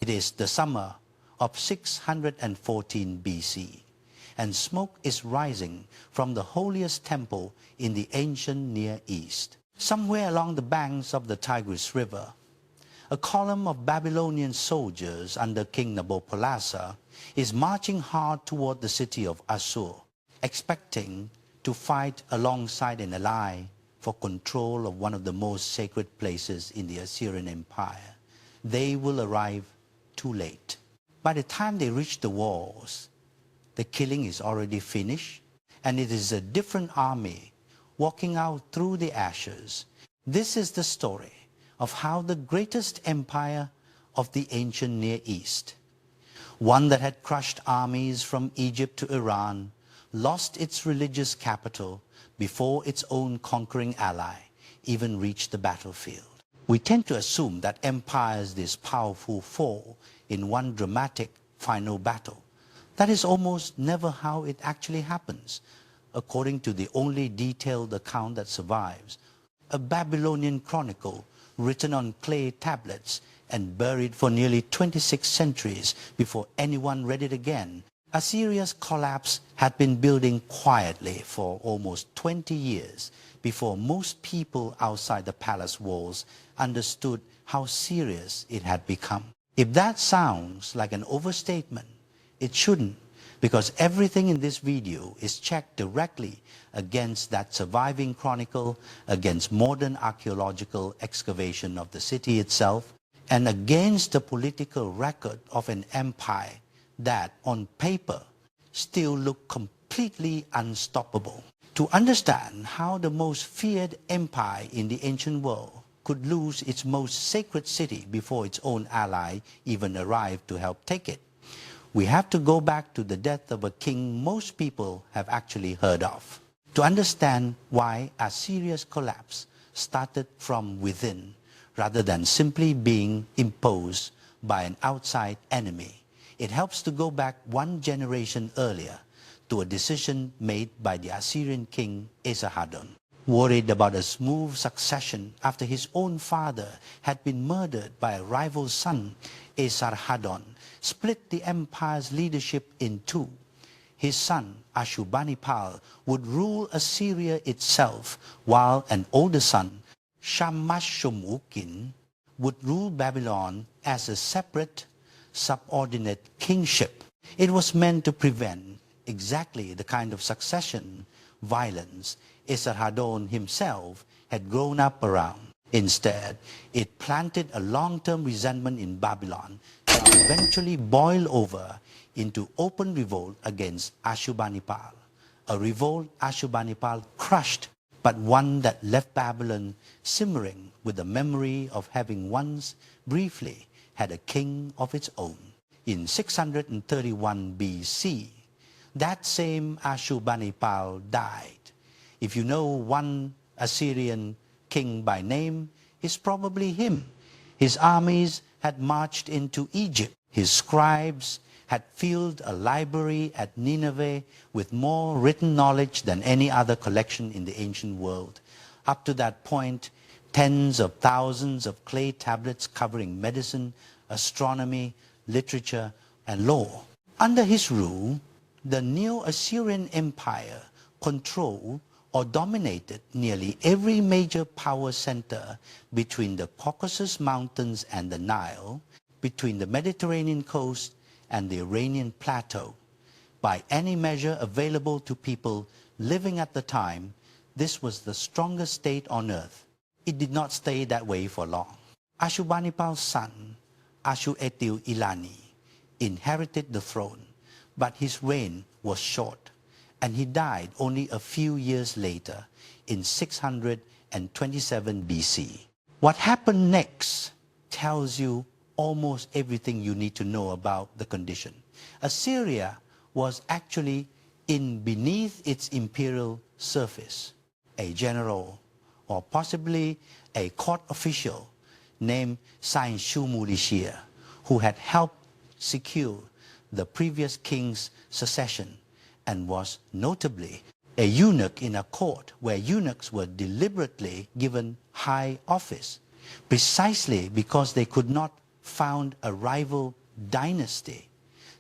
It is the summer of 614 BC, and smoke is rising from the holiest temple in the ancient Near East. Somewhere along the banks of the Tigris River, a column of Babylonian soldiers under King Nabopolassar is marching hard toward the city of Assur, expecting to fight alongside an ally for control of one of the most sacred places in the Assyrian Empire. They will arrive too late. By the time they reach the walls, the killing is already finished, and it is a different army walking out through the ashes. This is the story of how the greatest empire of the ancient Near East, one that had crushed armies from Egypt to Iran, lost its religious capital before its own conquering ally even reached the battlefield. We tend to assume that empires this powerful fall in one dramatic final battle. That is almost never how it actually happens, according to the only detailed account that survives, a Babylonian chronicle written on clay tablets and buried for nearly 26 centuries before anyone read it again. Assyria's collapse had been building quietly for almost 20 years before most people outside the palace walls understood how serious it had become. If that sounds like an overstatement, it shouldn't, because everything in this video is checked directly against that surviving chronicle, against modern archaeological excavation of the city itself, and against the political record of an empire that, on paper, still looked completely unstoppable. To understand how the most feared empire in the ancient world could lose its most sacred city before its own ally even arrived to help take it, we have to go back to the death of a king most people have actually heard of. To understand why Assyria's collapse started from within rather than simply being imposed by an outside enemy, it helps to go back one generation earlier to a decision made by the Assyrian king Esarhaddon. Worried about a smooth succession after his own father had been murdered by a rival son, Esarhaddon split the empire's leadership in two. His son, Ashurbanipal, would rule Assyria itself, while an older son, Shamash-shum-ukin, would rule Babylon as a separate, subordinate kingship. It was meant to prevent exactly the kind of succession violence Esarhaddon himself had grown up around. Instead, it planted a long-term resentment in Babylon that eventually boiled over into open revolt against Ashurbanipal, a revolt Ashurbanipal crushed, but one that left Babylon simmering with the memory of having once briefly had a king of its own. In 631 BC, that same Ashurbanipal died. If you know one Assyrian king by name, it's probably him. His armies had marched into Egypt. His scribes had filled a library at Nineveh with more written knowledge than any other collection in the ancient world. Up to that point, tens of thousands of clay tablets covering medicine, astronomy, literature, and law. Under his rule, the Neo-Assyrian Empire controlled or dominated nearly every major power center between the Caucasus Mountains and the Nile, between the Mediterranean coast and the Iranian plateau. By any measure available to people living at the time, this was the strongest state on earth. It did not stay that way for long. Ashurbanipal's son, Ashur-etil-ilani, inherited the throne, but his reign was short, and he died only a few years later in 627 BC. What happened next tells you almost everything you need to know about the condition. Assyria was actually in beneath its imperial surface. A general, or possibly a court official named Sin-Shumu-Lishir, who had helped secure the previous king's succession, and was notably a eunuch in a court where eunuchs were deliberately given high office, precisely because they could not found a rival dynasty,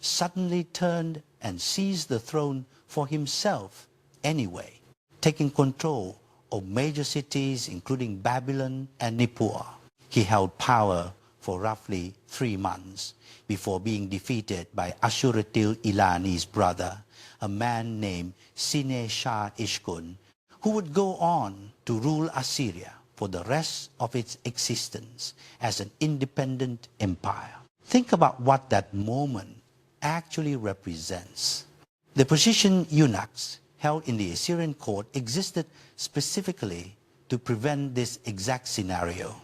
suddenly turned and seized the throne for himself anyway, taking control of major cities including Babylon and Nippur. He held power for roughly 3 months before being defeated by Ashur-etil-ilani's brother, a man named Sine-Shar-ishkun, who would go on to rule Assyria for the rest of its existence as an independent empire. Think about what that moment actually represents. The position eunuchs held in the Assyrian court existed specifically to prevent this exact scenario.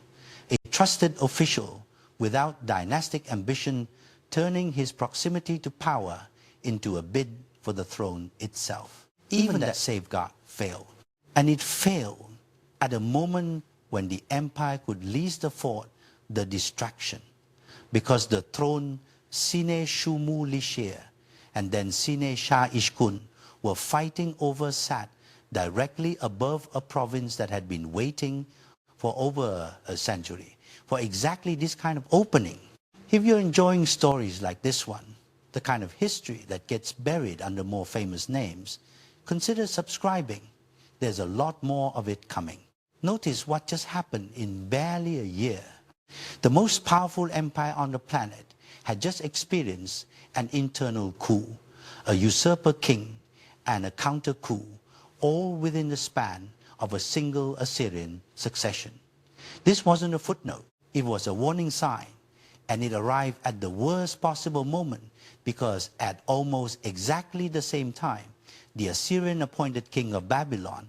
A trusted official without dynastic ambition turning his proximity to power into a bid for the throne itself. Even that safeguard failed. And it failed at a moment when the empire could least afford the distraction, because the throne Sine-Shumu-Lishir and then Sine-Shar-ishkun were fighting over sat directly above a province that had been waiting for over a century for exactly this kind of opening. If you're enjoying stories like this one, the kind of history that gets buried under more famous names, consider subscribing. There's a lot more of it coming. Notice what just happened in barely a year. The most powerful empire on the planet had just experienced an internal coup, a usurper king, and a counter coup, all within the span of a single Assyrian succession. This wasn't a footnote. It was a warning sign, and it arrived at the worst possible moment, because at almost exactly the same time, the Assyrian appointed king of Babylon,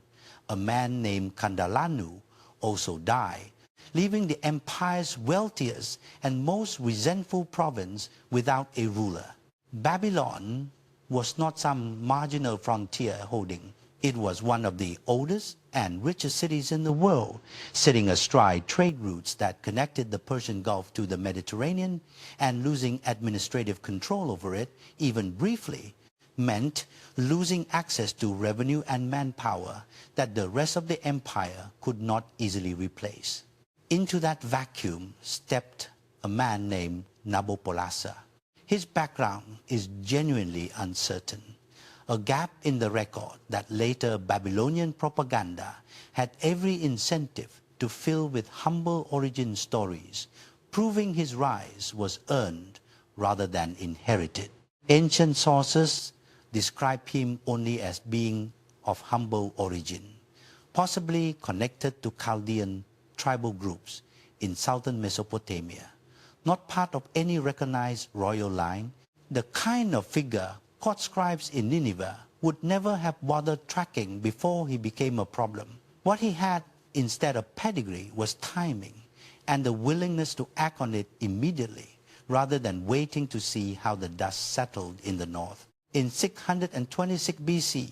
a man named Kandalanu, also died, leaving the empire's wealthiest and most resentful province without a ruler. Babylon was not some marginal frontier holding. It was one of the oldest and richest cities in the world, sitting astride trade routes that connected the Persian Gulf to the Mediterranean, and losing administrative control over it, even briefly, meant losing access to revenue and manpower that the rest of the empire could not easily replace. Into that vacuum stepped a man named Nabopolassar. His background is genuinely uncertain, a gap in the record that later Babylonian propaganda had every incentive to fill with humble origin stories, proving his rise was earned rather than inherited. Ancient sources describe him only as being of humble origin, possibly connected to Chaldean tribal groups in southern Mesopotamia, not part of any recognized royal line. The kind of figure court scribes in Nineveh would never have bothered tracking before he became a problem. What he had instead of pedigree was timing and the willingness to act on it immediately, rather than waiting to see how the dust settled in the north. In 626 BC,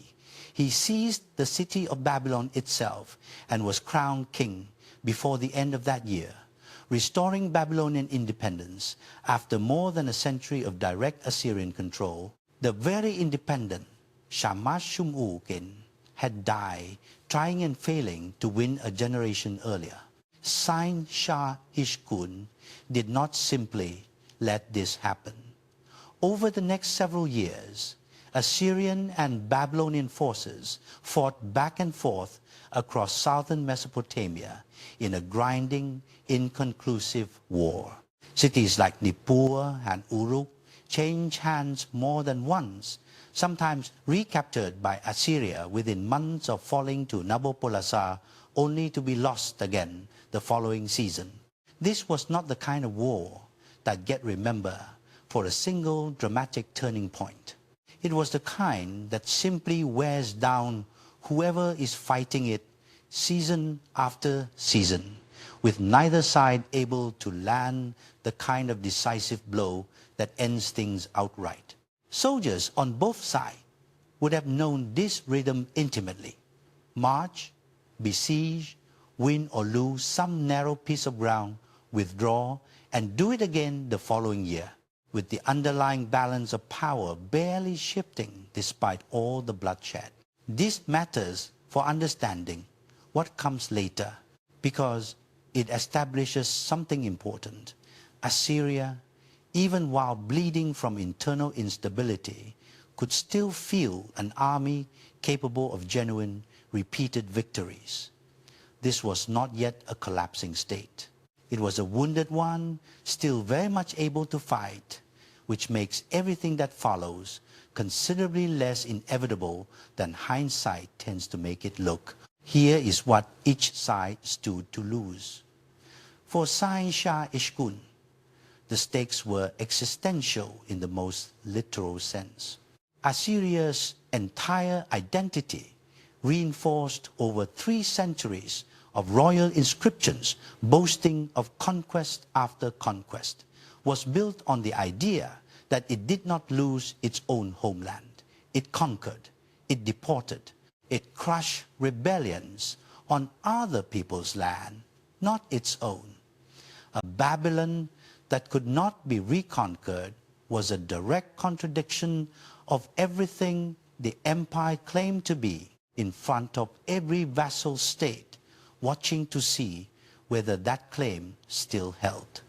he seized the city of Babylon itself and was crowned king before the end of that year, restoring Babylonian independence after more than a century of direct Assyrian control. The very independent Shamash-shum-ukin had died trying and failing to win a generation earlier. Sine-Shar-ishkun did not simply let this happen. Over the next several years, Assyrian and Babylonian forces fought back and forth across southern Mesopotamia in a grinding, inconclusive war. Cities like Nippur and Uruk changed hands more than once, sometimes recaptured by Assyria within months of falling to Nabopolassar, only to be lost again the following season. This was not the kind of war that get remembered for a single dramatic turning point. It was the kind that simply wears down whoever is fighting it season after season, with neither side able to land the kind of decisive blow that ends things outright. Soldiers on both sides would have known this rhythm intimately. March, besiege, win or lose some narrow piece of ground, withdraw, and do it again the following year, with the underlying balance of power barely shifting despite all the bloodshed. This matters for understanding what comes later, because it establishes something important. Assyria, even while bleeding from internal instability, could still field an army capable of genuine, repeated victories. This was not yet a collapsing state. It was a wounded one, still very much able to fight, which makes everything that follows considerably less inevitable than hindsight tends to make it look. Here is what each side stood to lose. For Sai Shah Ishkun, the stakes were existential in the most literal sense. Assyria's entire identity, reinforced over 3 centuries of royal inscriptions boasting of conquest after conquest, was built on the idea that it did not lose its own homeland. It conquered, it deported, it crushed rebellions on other people's land, not its own. A Babylon that could not be reconquered was a direct contradiction of everything the empire claimed to be in front of every vassal state, watching to see whether that claim still held.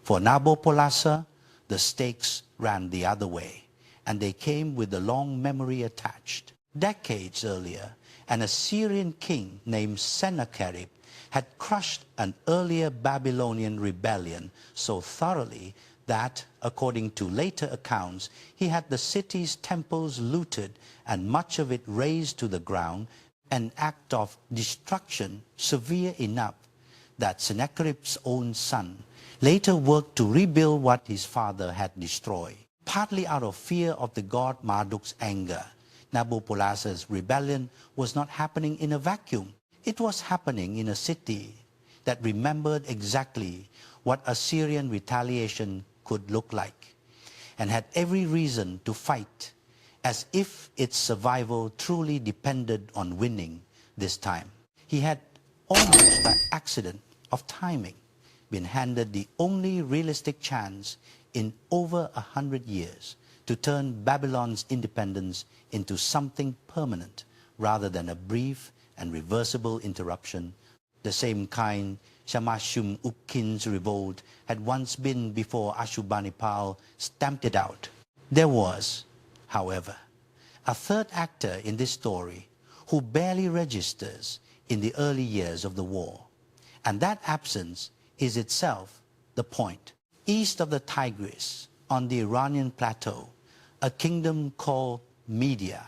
For Nabopolassar, the stakes ran the other way, and they came with a long memory attached. Decades earlier, an Assyrian king named Sennacherib had crushed an earlier Babylonian rebellion so thoroughly that, according to later accounts, he had the city's temples looted and much of it razed to the ground, an act of destruction severe enough that Sennacherib's own son later worked to rebuild what his father had destroyed. Partly out of fear of the god Marduk's anger, Nabopolassar's rebellion was not happening in a vacuum. It was happening in a city that remembered exactly what Assyrian retaliation could look like, and had every reason to fight, as if its survival truly depended on winning this time. He had, almost by accident of timing, been handed the only realistic chance in over 100 years to turn Babylon's independence into something permanent rather than a brief and reversible interruption, the same kind Shamash-shum-ukkin's revolt had once been before Ashurbanipal stamped it out. There was, however, a third actor in this story who barely registers in the early years of the war, and that absence is itself the point. East of the Tigris, on the Iranian plateau, a kingdom called Media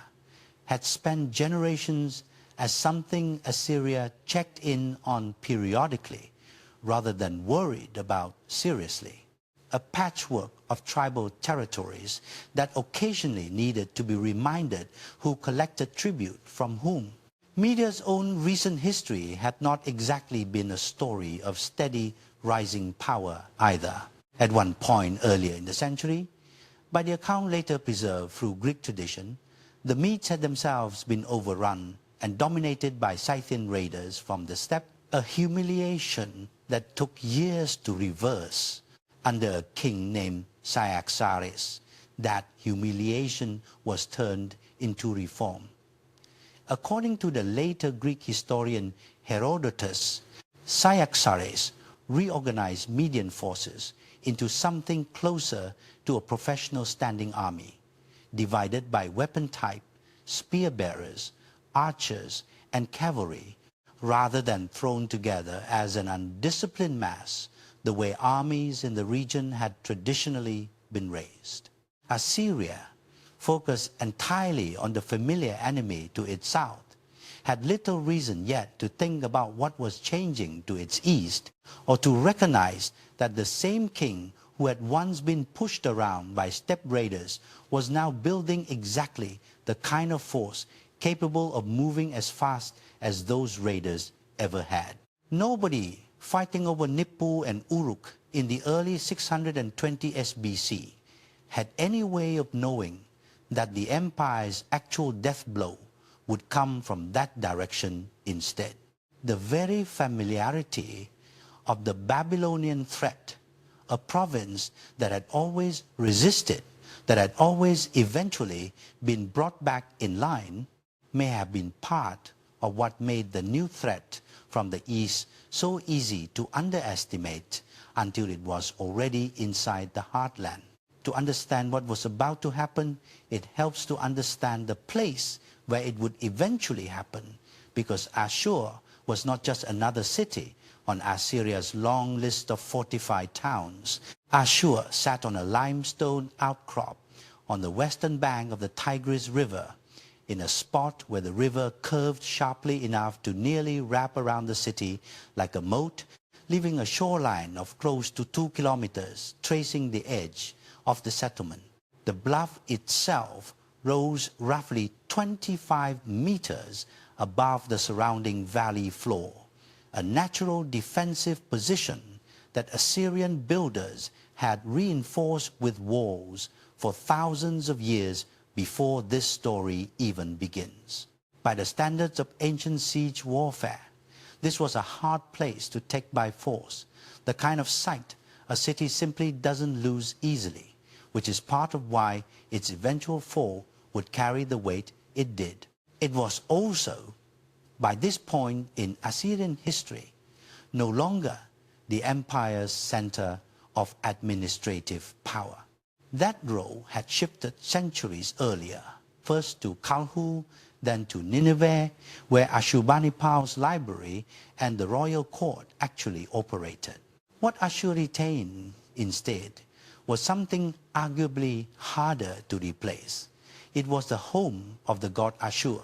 had spent generations as something Assyria checked in on periodically rather than worried about seriously. A patchwork of tribal territories that occasionally needed to be reminded who collected tribute from whom. Media's own recent history had not exactly been a story of steady rising power either. At one point earlier in the century, by the account later preserved through Greek tradition, the Medes had themselves been overrun and dominated by Scythian raiders from the steppe, a humiliation that took years to reverse under a king named Cyaxares. That humiliation was turned into reform. According to the later Greek historian Herodotus, Cyaxares reorganized Median forces into something closer to a professional standing army, divided by weapon type, spear bearers, archers, and cavalry, rather than thrown together as an undisciplined mass, the way armies in the region had traditionally been raised. Assyria, focused entirely on the familiar enemy to its south, had little reason yet to think about what was changing to its east, or to recognize that the same king who had once been pushed around by steppe raiders was now building exactly the kind of force capable of moving as fast as those raiders ever had. Nobody fighting over Nippu and Uruk in the early 620 SBC had any way of knowing that the empire's actual death blow would come from that direction instead. The very familiarity of the Babylonian threat, a province that had always resisted, that had always eventually been brought back in line, may have been part of what made the new threat from the east so easy to underestimate until it was already inside the heartland. To understand what was about to happen, it helps to understand the place where it would eventually happen, because Assur was not just another city on Assyria's long list of fortified towns. Assur sat on a limestone outcrop on the western bank of the Tigris River, in a spot where the river curved sharply enough to nearly wrap around the city like a moat, leaving a shoreline of close to 2 kilometers tracing the edge of the settlement. The bluff itself rose roughly 25 meters above the surrounding valley floor, a natural defensive position that Assyrian builders had reinforced with walls for thousands of years before this story even begins. By the standards of ancient siege warfare, this was a hard place to take by force, the kind of site a city simply doesn't lose easily, which is part of why its eventual fall would carry the weight it did. It was also, by this point in Assyrian history, no longer the empire's center of administrative power. That role had shifted centuries earlier, first to Kalhu, then to Nineveh, where Ashurbanipal's library and the royal court actually operated. What Assur retained instead was something arguably harder to replace. It was the home of the god Assur,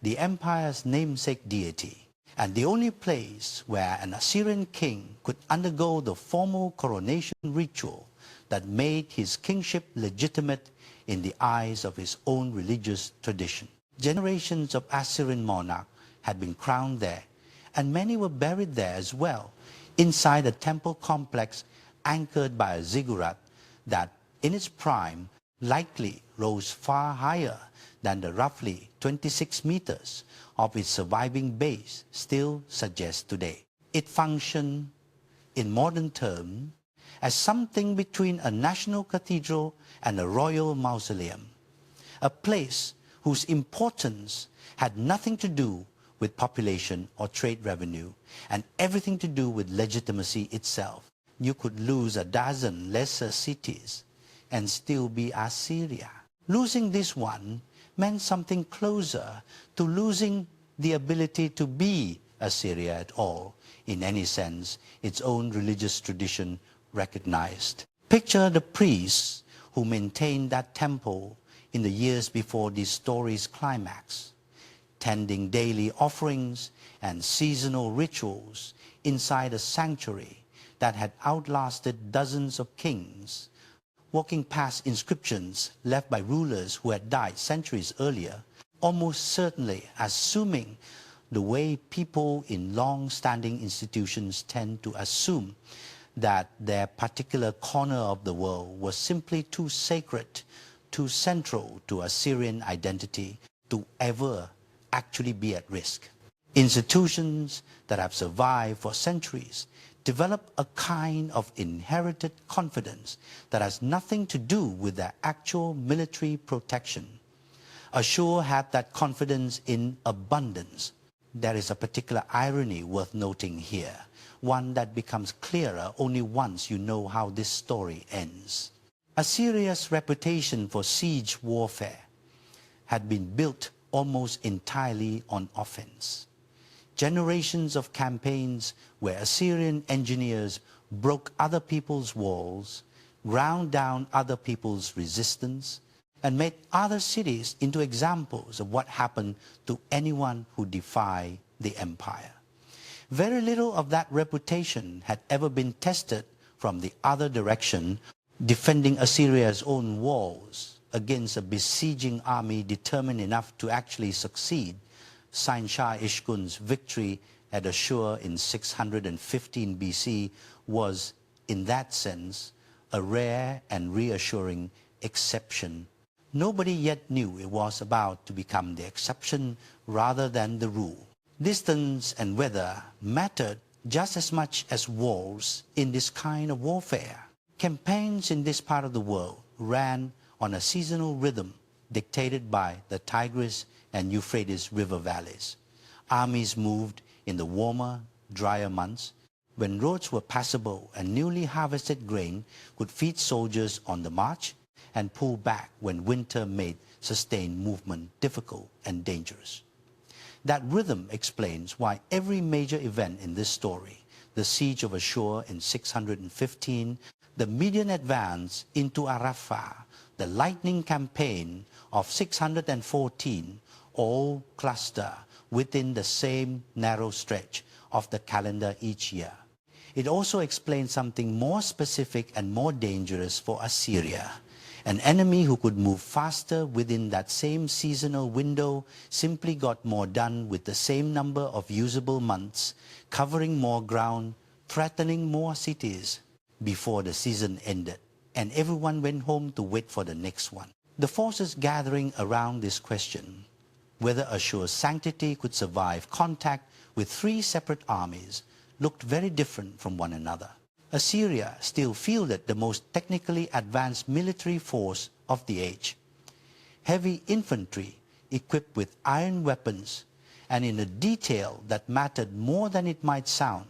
the empire's namesake deity, and the only place where an Assyrian king could undergo the formal coronation ritual that made his kingship legitimate in the eyes of his own religious tradition. Generations of Assyrian monarchs had been crowned there, and many were buried there as well, inside a temple complex anchored by a ziggurat that, in its prime, likely rose far higher than the roughly 26 meters of its surviving base still suggests today. It functioned, in modern terms, as something between a national cathedral and a royal mausoleum, a place whose importance had nothing to do with population or trade revenue, and everything to do with legitimacy itself. You could lose a dozen lesser cities and still be Assyria. Losing this one meant something closer to losing the ability to be Assyria at all, in any sense its own religious tradition recognized. Picture the priests who maintained that temple in the years before this story's climax, tending daily offerings and seasonal rituals inside a sanctuary that had outlasted dozens of kings, walking past inscriptions left by rulers who had died centuries earlier, almost certainly assuming the way people in long-standing institutions tend to assume that their particular corner of the world was simply too sacred, too central to Assyrian identity to ever actually be at risk. Institutions that have survived for centuries develop a kind of inherited confidence that has nothing to do with their actual military protection. Assur had that confidence in abundance. There is a particular irony worth noting here, one that becomes clearer only once you know how this story ends. Assyria's reputation for siege warfare had been built almost entirely on offense. Generations of campaigns where Assyrian engineers broke other people's walls, ground down other people's resistance, and made other cities into examples of what happened to anyone who defied the empire. Very little of that reputation had ever been tested from the other direction, defending Assyria's own walls against a besieging army determined enough to actually succeed. Sain Shah Ishkun's victory at Assur in 615 BC was, in that sense, a rare and reassuring exception. Nobody yet knew it was about to become the exception rather than the rule. Distance and weather mattered just as much as walls in this kind of warfare. Campaigns in this part of the world ran on a seasonal rhythm dictated by the Tigris and Euphrates river valleys. Armies moved in the warmer, drier months, when roads were passable and newly harvested grain could feed soldiers on the march, and pull back when winter made sustained movement difficult and dangerous. That rhythm explains why every major event in this story, the siege of Assur in 615, the Median advance into Arafah, the lightning campaign of 614, all cluster within the same narrow stretch of the calendar each year. It also explains something more specific and more dangerous for Assyria. An enemy who could move faster within that same seasonal window simply got more done with the same number of usable months, covering more ground, threatening more cities before the season ended, and everyone went home to wait for the next one. The forces gathering around this question, whether Ashur's sanctity could survive contact with three separate armies, looked very different from one another. Assyria still fielded the most technically advanced military force of the age. Heavy infantry equipped with iron weapons, and in a detail that mattered more than it might sound,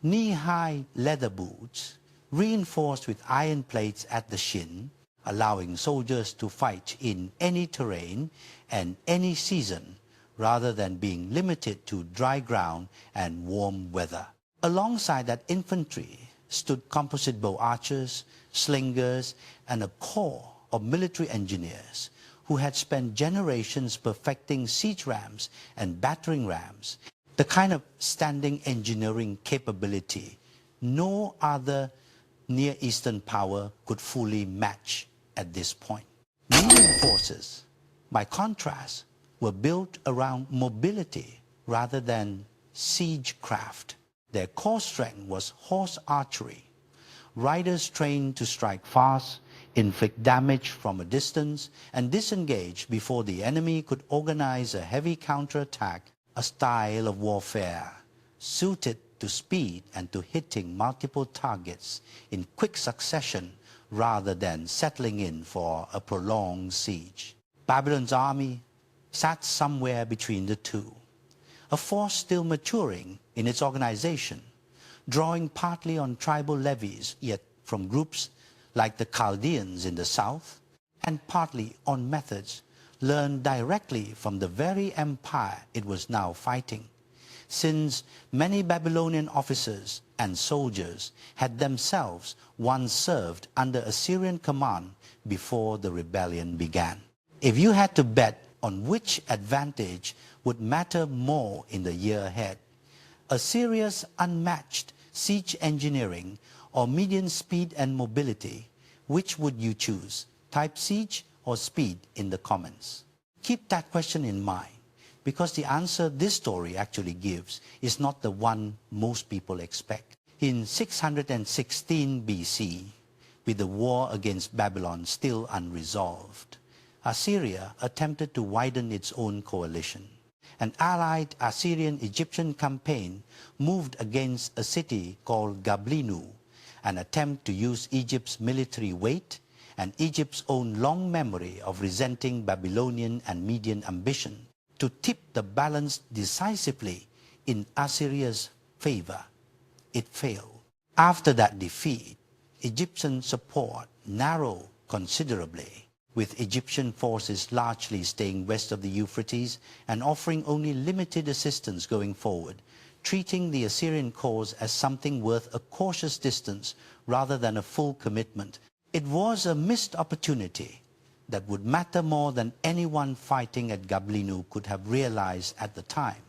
knee-high leather boots, reinforced with iron plates at the shin, allowing soldiers to fight in any terrain and any season, rather than being limited to dry ground and warm weather. Alongside that infantry stood composite bow archers, slingers, and a corps of military engineers who had spent generations perfecting siege rams and battering rams, the kind of standing engineering capability no other Near Eastern power could fully match at this point. Median forces, by contrast, were built around mobility rather than siegecraft. Their core strength was horse archery. Riders trained to strike fast, inflict damage from a distance, and disengage before the enemy could organize a heavy counterattack, a style of warfare suited to speed and to hitting multiple targets in quick succession rather than settling in for a prolonged siege. Babylon's army sat somewhere between the two, a force still maturing in its organization, drawing partly on tribal levies, yet from groups like the Chaldeans in the south, and partly on methods learned directly from the very empire it was now fighting, since many Babylonian officers and soldiers had themselves once served under Assyrian command before the rebellion began. If you had to bet on which advantage would matter more in the year ahead, Assyria's unmatched siege engineering or Median speed and mobility, which would you choose, type siege or speed, in the comments. Keep that question in mind, because the answer this story actually gives is not the one most people expect. In 616 BC, with the war against Babylon still unresolved, Assyria attempted to widen its own coalition. An allied Assyrian-Egyptian campaign moved against a city called Gablinu, an attempt to use Egypt's military weight and Egypt's own long memory of resenting Babylonian and Median ambition to tip the balance decisively in Assyria's favor. It failed. After that defeat, Egyptian support narrowed considerably, with Egyptian forces largely staying west of the Euphrates and offering only limited assistance going forward, treating the Assyrian cause as something worth a cautious distance rather than a full commitment. It was a missed opportunity that would matter more than anyone fighting at Gablinu could have realized at the time,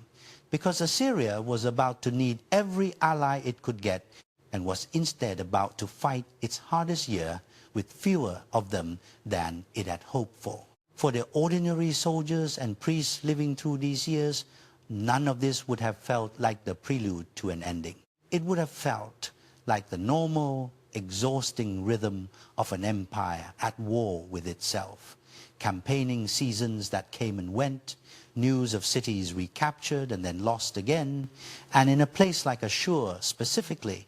because Assyria was about to need every ally it could get and was instead about to fight its hardest year with fewer of them than it had hoped for. For the ordinary soldiers and priests living through these years, none of this would have felt like the prelude to an ending. It would have felt like the normal, exhausting rhythm of an empire at war with itself. Campaigning seasons that came and went, news of cities recaptured and then lost again, and in a place like Assur specifically,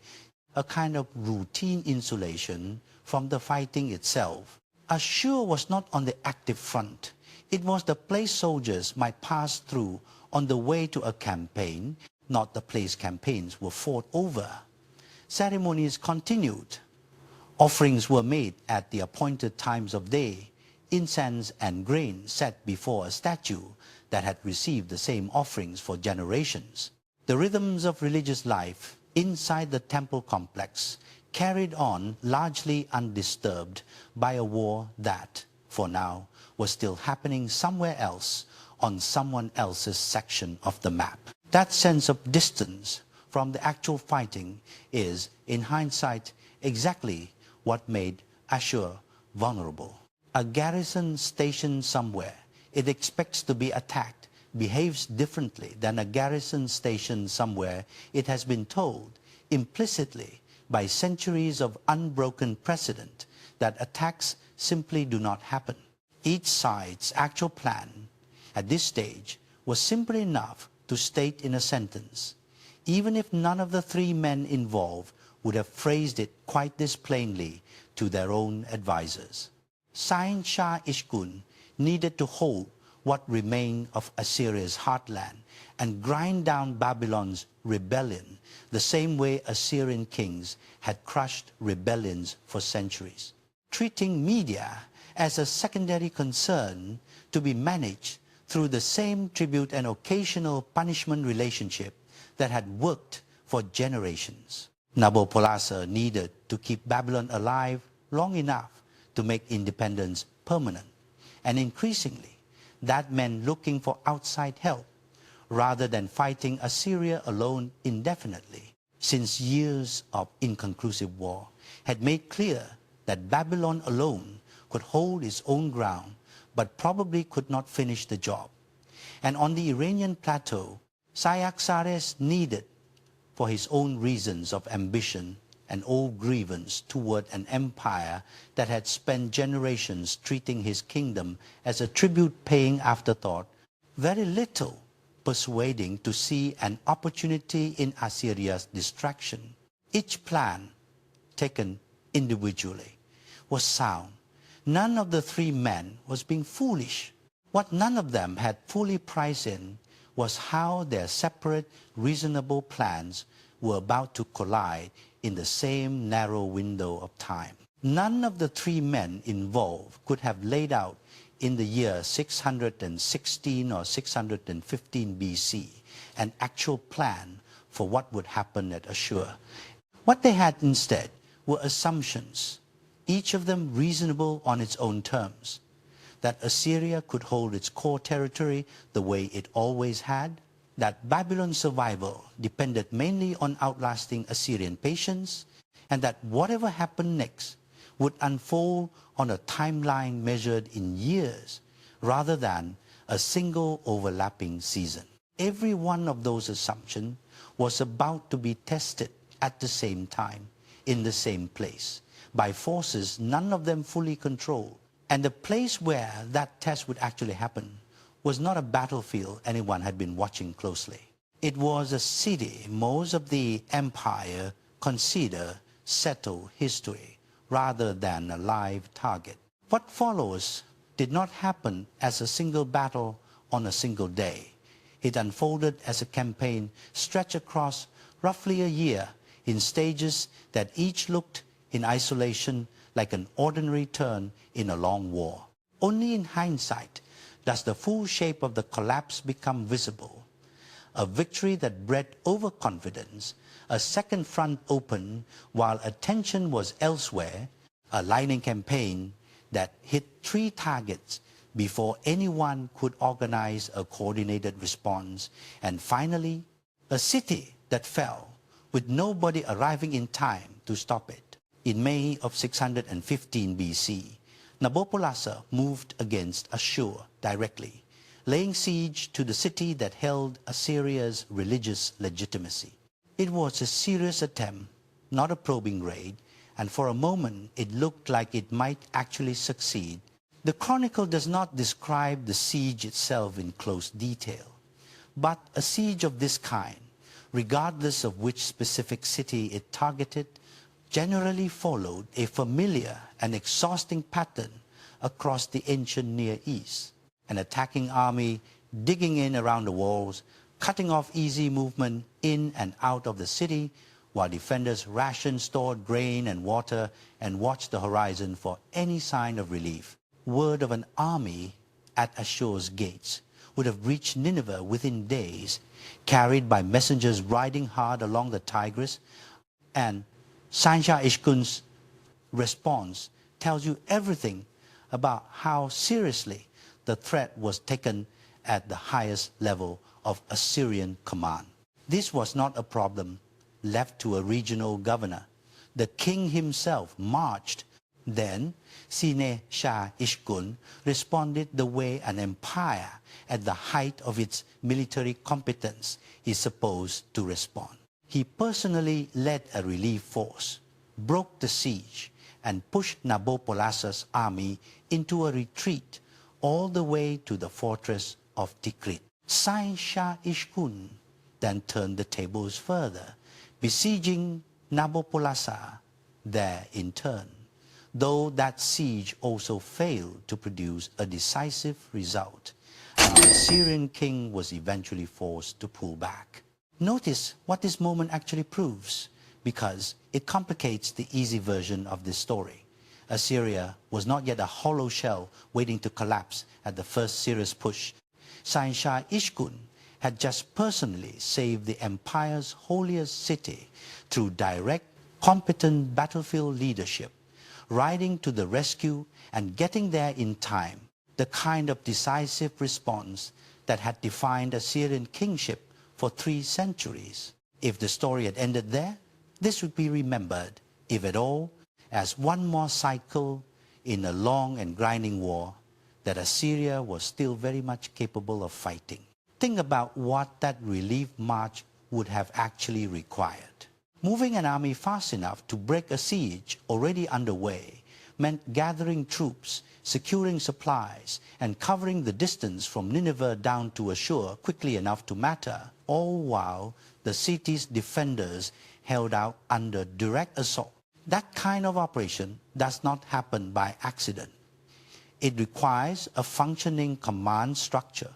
a kind of routine insulation from the fighting itself. Assur was not on the active front. It was the place soldiers might pass through on the way to a campaign, not the place campaigns were fought over. ceremonies continued. Offerings were made at the appointed times of day, incense and grain set before a statue that had received the same offerings for generations. The rhythms of religious life inside the temple complex carried on largely undisturbed by a war that, for now, was still happening somewhere else on someone else's section of the map. That sense of distance from the actual fighting is, in hindsight, exactly what made Assur vulnerable. A garrison stationed somewhere it expects to be attacked behaves differently than a garrison stationed somewhere it has been told implicitly by centuries of unbroken precedent that attacks simply do not happen. Each side's actual plan at this stage was simple enough to state in a sentence, even if none of the three men involved would have phrased it quite this plainly to their own advisors. Sain Shah Ishkun needed to hold what remained of Assyria's heartland and grind down Babylon's rebellion the same way Assyrian kings had crushed rebellions for centuries. Treating media as a secondary concern to be managed through the same tribute and occasional punishment relationship that had worked for generations. Nabopolassar needed to keep Babylon alive long enough to make independence permanent, and increasingly that meant looking for outside help rather than fighting Assyria alone indefinitely, since years of inconclusive war had made clear that Babylon alone could hold its own ground but probably could not finish the job. And on the Iranian plateau, Cyaxares needed, for his own reasons of ambition and old grievance toward an empire that had spent generations treating his kingdom as a tribute-paying afterthought, very little persuading to see an opportunity in Assyria's distraction. Each plan, taken individually, was sound. None of the three men was being foolish. What none of them had fully priced in was how their separate, reasonable plans were about to collide in the same narrow window of time. None of the three men involved could have laid out in the year 616 or 615 BC an actual plan for what would happen at Assur. What they had instead were assumptions, each of them reasonable on its own terms, that Assyria could hold its core territory the way it always had, that Babylon's survival depended mainly on outlasting Assyrian patience, and that whatever happened next would unfold on a timeline measured in years rather than a single overlapping season. Every one of those assumptions was about to be tested at the same time, in the same place, by forces none of them fully controlled. And the place where that test would actually happen was not a battlefield anyone had been watching closely. It was a city most of the empire consider settled history rather than a live target. What follows did not happen as a single battle on a single day. It unfolded as a campaign stretched across roughly a year in stages that each looked in isolation like an ordinary turn in a long war. Only in hindsight does the full shape of the collapse become visible. A victory that bred overconfidence, a second front open while attention was elsewhere, a lightning campaign that hit 3 targets before anyone could organize a coordinated response, and finally, a city that fell with nobody arriving in time to stop it. In May of 615 BC, Nabopolassar moved against Assur directly, laying siege to the city that held Assyria's religious legitimacy. It was a serious attempt, not a probing raid, and for a moment it looked like it might actually succeed. The chronicle does not describe the siege itself in close detail, but a siege of this kind, regardless of which specific city it targeted, generally followed a familiar and exhausting pattern across the ancient Near East. An attacking army digging in around the walls, cutting off easy movement in and out of the city, while defenders rationed stored grain and water and watched the horizon for any sign of relief. Word of an army at Assur's gates would have reached Nineveh within days, carried by messengers riding hard along the Tigris, and Sanshar-ishkun's response tells you everything about how seriously the threat was taken at the highest level of Assyrian command. This was not a problem left to a regional governor. The king himself marched. Then Sanshar-ishkun responded the way an empire at the height of its military competence is supposed to respond. He personally led a relief force, broke the siege, and pushed Nabopolassar's army into a retreat all the way to the fortress of Tikrit. Sanshar-ishkun then turned the tables further, besieging Nabopolassar there in turn, though that siege also failed to produce a decisive result. The Assyrian king was eventually forced to pull back. Notice what this moment actually proves, because it complicates the easy version of this story. Assyria was not yet a hollow shell waiting to collapse at the first serious push. Sanshar-ishkun had just personally saved the empire's holiest city through direct, competent battlefield leadership, riding to the rescue and getting there in time, the kind of decisive response that had defined Assyrian kingship for 3 centuries. If the story had ended there, this would be remembered, if at all, as one more cycle in a long and grinding war that Assyria was still very much capable of fighting. Think about what that relief march would have actually required. Moving an army fast enough to break a siege already underway meant gathering troops, securing supplies, and covering the distance from Nineveh down to Assur quickly enough to matter, all while the city's defenders held out under direct assault. That kind of operation does not happen by accident. It requires a functioning command structure,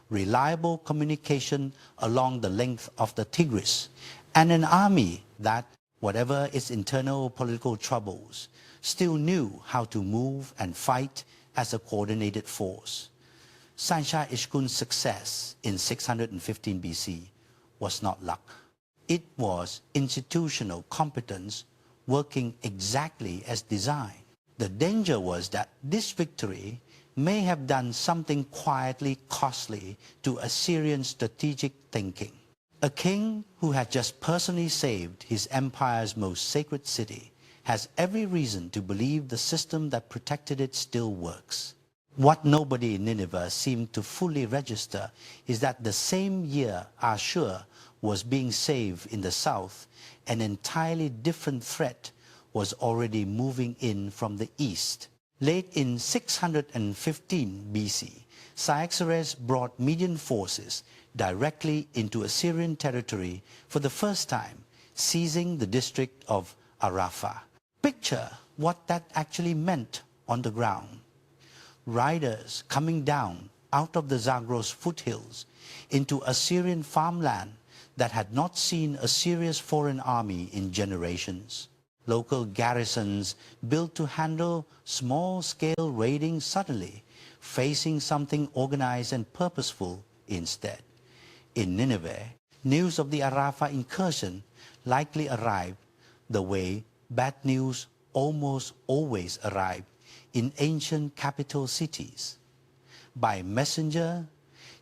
reliable communication along the length of the Tigris, and an army that, whatever its internal political troubles, still knew how to move and fight as a coordinated force. Sanshar-ishkun's success in 615 BC was not luck. It was institutional competence working exactly as designed. The danger was that this victory may have done something quietly costly to Assyrian strategic thinking. A king who had just personally saved his empire's most sacred city has every reason to believe the system that protected it still works. What nobody in Nineveh seemed to fully register is that the same year Assur was being saved in the south, an entirely different threat was already moving in from the east. Late in 615 BC, Cyaxares brought Median forces directly into Assyrian territory for the first time, seizing the district of Arapha. Picture what that actually meant on the ground. Riders coming down out of the Zagros foothills into Assyrian farmland that had not seen Assyria's foreign army in generations. Local garrisons built to handle small-scale raiding suddenly, facing something organized and purposeful instead. In Nineveh, news of the Arapha incursion likely arrived the way bad news almost always arrived in ancient capital cities. By messenger,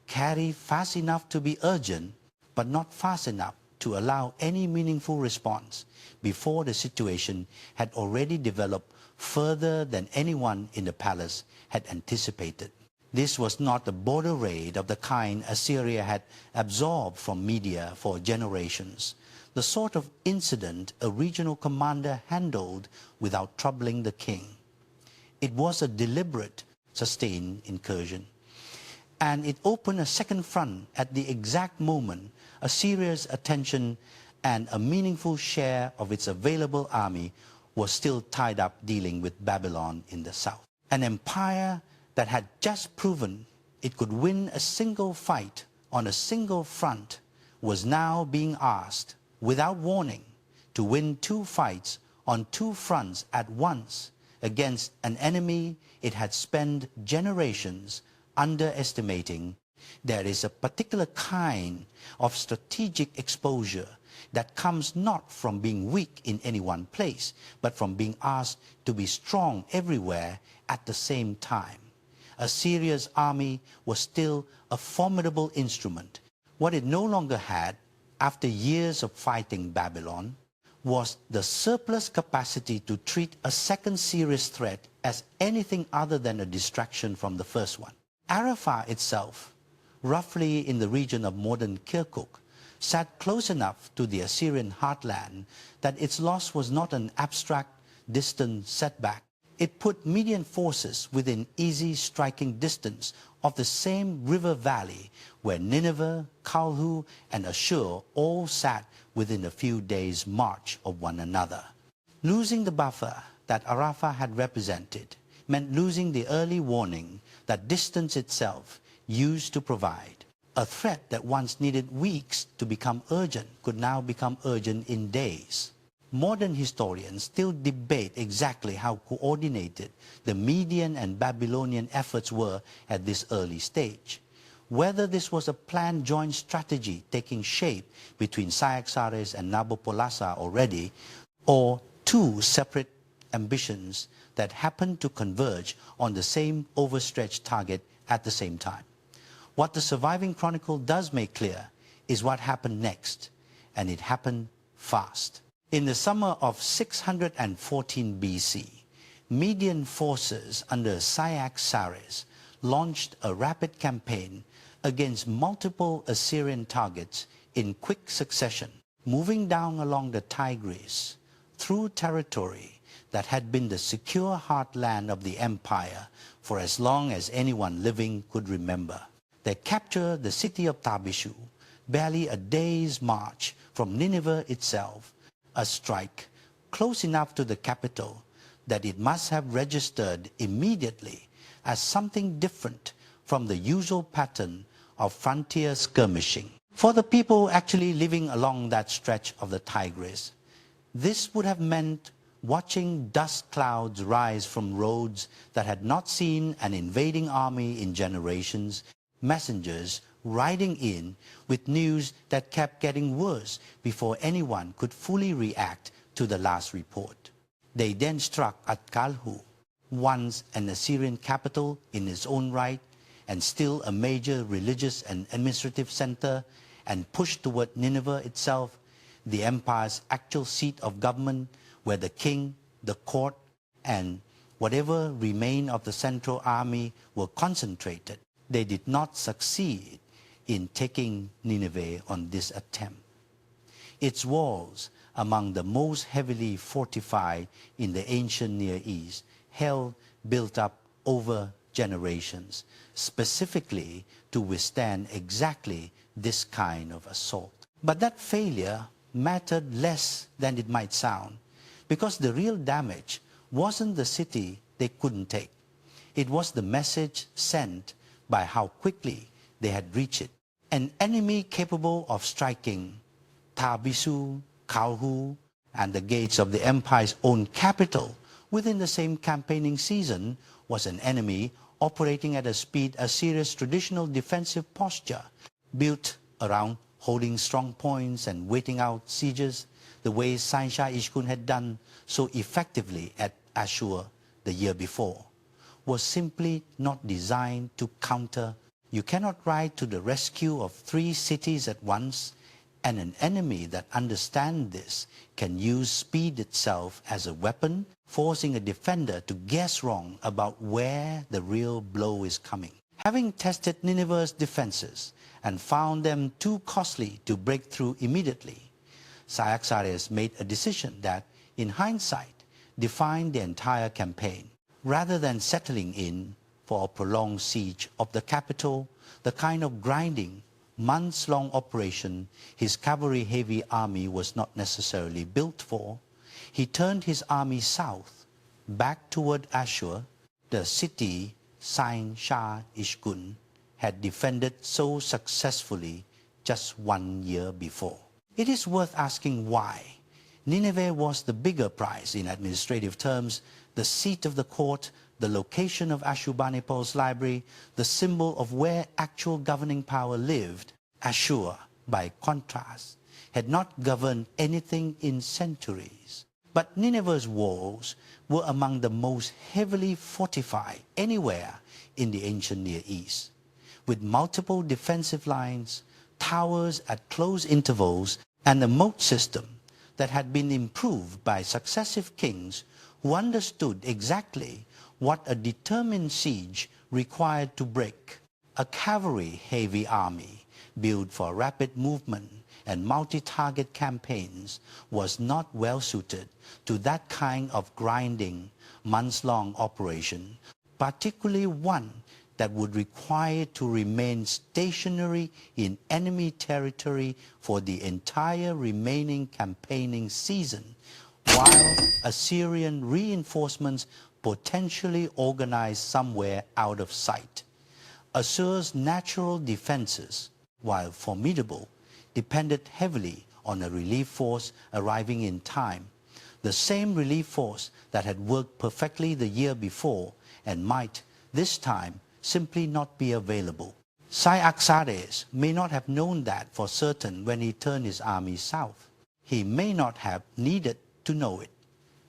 carried fast enough to be urgent, but not fast enough to allow any meaningful response before the situation had already developed further than anyone in the palace had anticipated. This was not a border raid of the kind Assyria had absorbed from media for generations, the sort of incident a regional commander handled without troubling the king. It was a deliberate, sustained incursion, and it opened a second front at the exact moment Assyria's attention and a meaningful share of its available army was still tied up dealing with Babylon in the south. An empire that had just proven it could win a single fight on a single front was now being asked, without warning, to win two fights on two fronts at once against an enemy it had spent generations underestimating. There is a particular kind of strategic exposure that comes not from being weak in any one place, but from being asked to be strong everywhere at the same time. Assyria's army was still a formidable instrument. What it no longer had, after years of fighting Babylon, was the surplus capacity to treat a second serious threat as anything other than a distraction from the first one. Arafah itself, roughly in the region of modern Kirkuk, sat close enough to the Assyrian heartland that its loss was not an abstract, distant setback. It put Median forces within easy striking distance of the same river valley where Nineveh, Kalhu, and Assur all sat within a few days' march of one another. Losing the buffer that Arafah had represented meant losing the early warning that distance itself used to provide. A threat that once needed weeks to become urgent could now become urgent in days. Modern historians still debate exactly how coordinated the Median and Babylonian efforts were at this early stage. Whether this was a planned joint strategy taking shape between Cyaxares and Nabopolassar already, or two separate ambitions that happened to converge on the same overstretched target at the same time. What the surviving chronicle does make clear is what happened next, and it happened fast. In the summer of 614 BC, Median forces under Cyaxares launched a rapid campaign against multiple Assyrian targets in quick succession, moving down along the Tigris through territory that had been the secure heartland of the empire for as long as anyone living could remember. They captured the city of Tabishu, barely a day's march from Nineveh itself, a strike close enough to the capital that it must have registered immediately as something different from the usual pattern of frontier skirmishing. For the people actually living along that stretch of the Tigris, this would have meant watching dust clouds rise from roads that had not seen an invading army in generations, messengers riding in with news that kept getting worse before anyone could fully react to the last report. They then struck at Kalhu, once an Assyrian capital in its own right and still a major religious and administrative center, and pushed toward Nineveh itself, the empire's actual seat of government, where the king, the court, and whatever remained of the central army were concentrated. They did not succeed in taking Nineveh on this attempt. Its walls, among the most heavily fortified in the ancient Near East, held built up over generations, specifically to withstand exactly this kind of assault. But that failure mattered less than it might sound, because the real damage wasn't the city they couldn't take. It was the message sent by how quickly they had reached it. An enemy capable of striking Tabisu, Kalhu, and the gates of the empire's own capital within the same campaigning season was an enemy operating at a speed Assyria's traditional defensive posture, built around holding strong points and waiting out sieges, the way Shah Ishkun had done so effectively at Assur the year before, was simply not designed to counter. You cannot ride to the rescue of 3 cities at once, and an enemy that understands this can use speed itself as a weapon, forcing a defender to guess wrong about where the real blow is coming. Having tested Nineveh's defenses and found them too costly to break through immediately, Cyaxares made a decision that, in hindsight, defined the entire campaign. Rather than settling in for a prolonged siege of the capital, the kind of grinding, months-long operation his cavalry-heavy army was not necessarily built for, he turned his army south, back toward Assur, the city Shah Ishkun had defended so successfully just 1 year before. It is worth asking why, Nineveh was the bigger prize in administrative terms, the seat of the court, the location of Ashurbanipal's library, the symbol of where actual governing power lived. Assur, by contrast, had not governed anything in centuries. But Nineveh's walls were among the most heavily fortified anywhere in the ancient Near East, with multiple defensive lines, towers at close intervals, and a moat system that had been improved by successive kings who understood exactly what a determined siege required to break. A cavalry-heavy army built for rapid movement and multi-target campaigns was not well suited to that kind of grinding, months-long operation, particularly one that would require to remain stationary in enemy territory for the entire remaining campaigning season, while Assyrian reinforcements potentially organized somewhere out of sight. Assur's natural defenses, while formidable, depended heavily on a relief force arriving in time, the same relief force that had worked perfectly the year before and might, this time, simply not be available. Cyaxares may not have known that for certain when he turned his army south. He may not have needed to know it.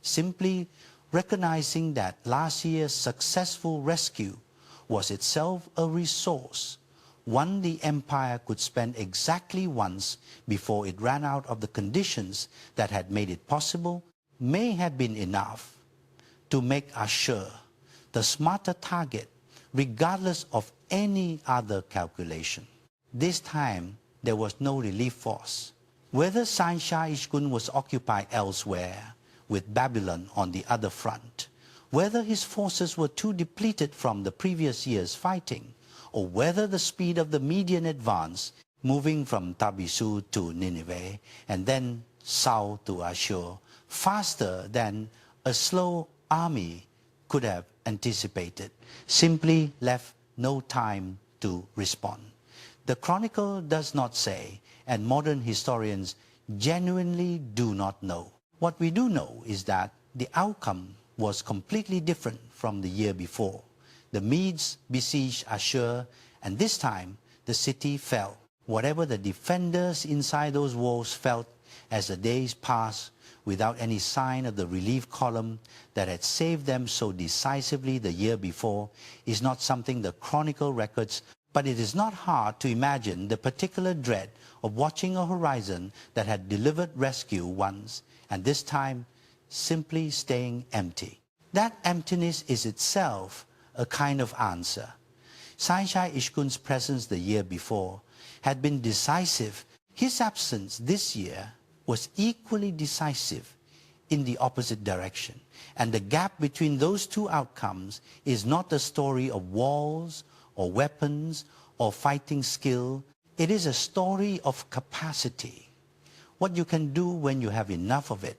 Simply recognizing that last year's successful rescue was itself a resource, one the empire could spend exactly once before it ran out of the conditions that had made it possible, may have been enough to make Assur the smarter target regardless of any other calculation. This time, there was no relief force. Whether Sain-Shah-Ishkun was occupied elsewhere, with Babylon on the other front, whether his forces were too depleted from the previous year's fighting, or whether the speed of the Median advance, moving from Tabisu to Nineveh and then south to Assur, faster than a slow army could have anticipated, simply left no time to respond. The Chronicle does not say, and modern historians genuinely do not know. What we do know is that the outcome was completely different from the year before. The Medes besieged Assur, and this time the city fell. Whatever the defenders inside those walls felt as the days passed, without any sign of the relief column that had saved them so decisively the year before, is not something the Chronicle records, but it is not hard to imagine the particular dread of watching a horizon that had delivered rescue once, and this time simply staying empty. That emptiness is itself a kind of answer. Sain-Shah-Ishkun's presence the year before had been decisive. His absence this year was equally decisive in the opposite direction. And the gap between those two outcomes is not a story of walls or weapons or fighting skill. It is a story of capacity. What you can do when you have enough of it,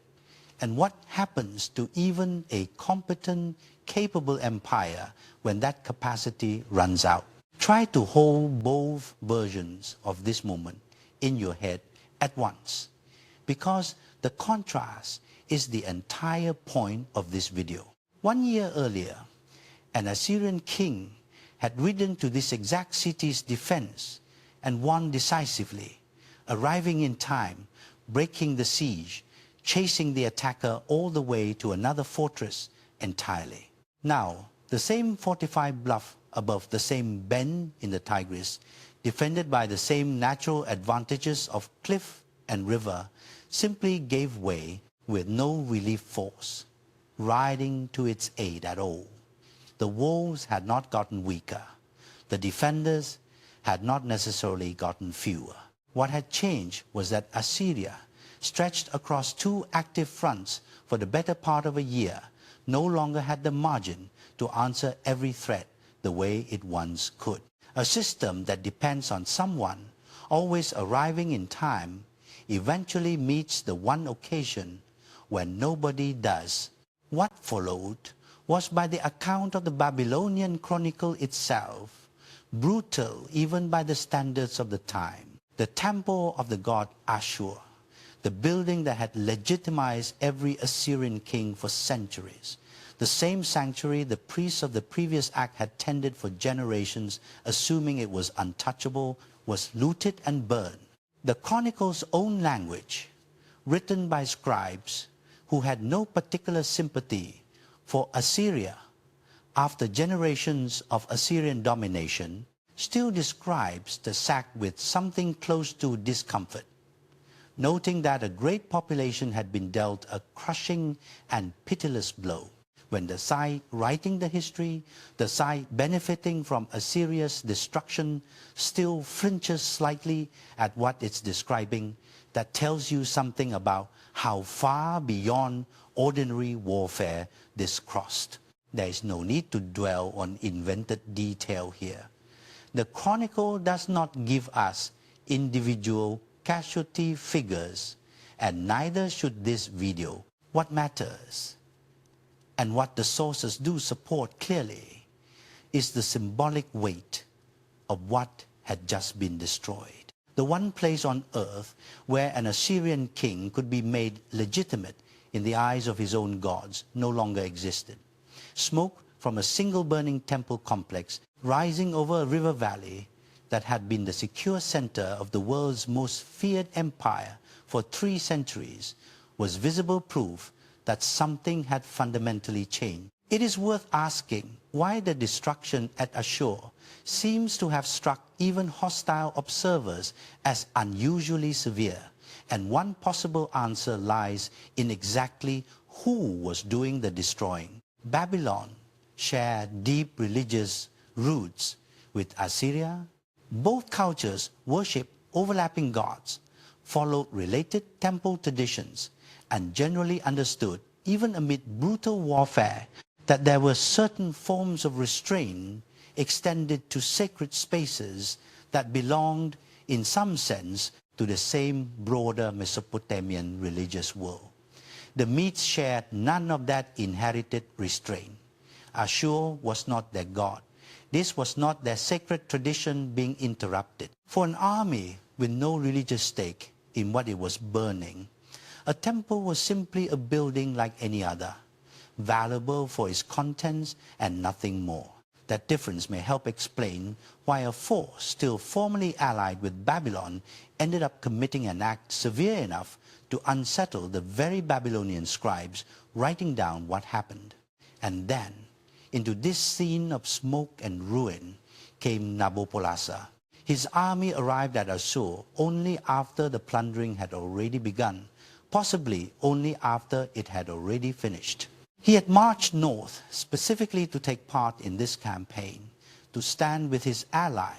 and what happens to even a competent, capable empire when that capacity runs out. Try to hold both versions of this moment in your head at once, because the contrast is the entire point of this video. 1 year earlier, an Assyrian king had ridden to this exact city's defense and won decisively, arriving in time, breaking the siege, chasing the attacker all the way to another fortress entirely. Now, the same fortified bluff above the same bend in the Tigris, defended by the same natural advantages of cliff and river, simply gave way with no relief force riding to its aid at all. The walls had not gotten weaker. The defenders had not necessarily gotten fewer. What had changed was that Assyria, stretched across two active fronts for the better part of a year, no longer had the margin to answer every threat the way it once could. A system that depends on someone always arriving in time eventually meets the one occasion when nobody does. What followed was, by the account of the Babylonian Chronicle itself, brutal even by the standards of the time. The temple of the god Assur, the building that had legitimized every Assyrian king for centuries. The same sanctuary the priests of the previous act had tended for generations, assuming it was untouchable, was looted and burned. The chronicle's own language, written by scribes who had no particular sympathy for Assyria after generations of Assyrian domination, still describes the sack with something close to discomfort, noting that a great population had been dealt a crushing and pitiless blow. When the side writing the history, the side benefiting from Assyria's destruction, still flinches slightly at what it's describing, that tells you something about how far beyond ordinary warfare this crossed. There is no need to dwell on invented detail here. The chronicle does not give us individual casualty figures, and neither should this video. What matters, and what the sources do support clearly, is the symbolic weight of what had just been destroyed. The one place on earth where an Assyrian king could be made legitimate in the eyes of his own gods no longer existed. Smoke from a single burning temple complex rising over a river valley that had been the secure center of the world's most feared empire for 3 centuries was visible proof that something had fundamentally changed. It is worth asking why the destruction at Assur seems to have struck even hostile observers as unusually severe, and one possible answer lies in exactly who was doing the destroying. Babylon shared deep religious roots with Assyria. Both cultures worshiped overlapping gods, followed related temple traditions, and generally understood, even amid brutal warfare, that there were certain forms of restraint extended to sacred spaces that belonged, in some sense, to the same broader Mesopotamian religious world. The Medes shared none of that inherited restraint. Assur was not their god. This was not their sacred tradition being interrupted. For an army with no religious stake in what it was burning, a temple was simply a building like any other, valuable for its contents and nothing more. That difference may help explain why a force still formerly allied with Babylon ended up committing an act severe enough to unsettle the very Babylonian scribes writing down what happened. And then, into this scene of smoke and ruin came Nabopolassar. His army arrived at Assur only after the plundering had already begun, possibly only after it had already finished. He had marched north specifically to take part in this campaign, to stand with his ally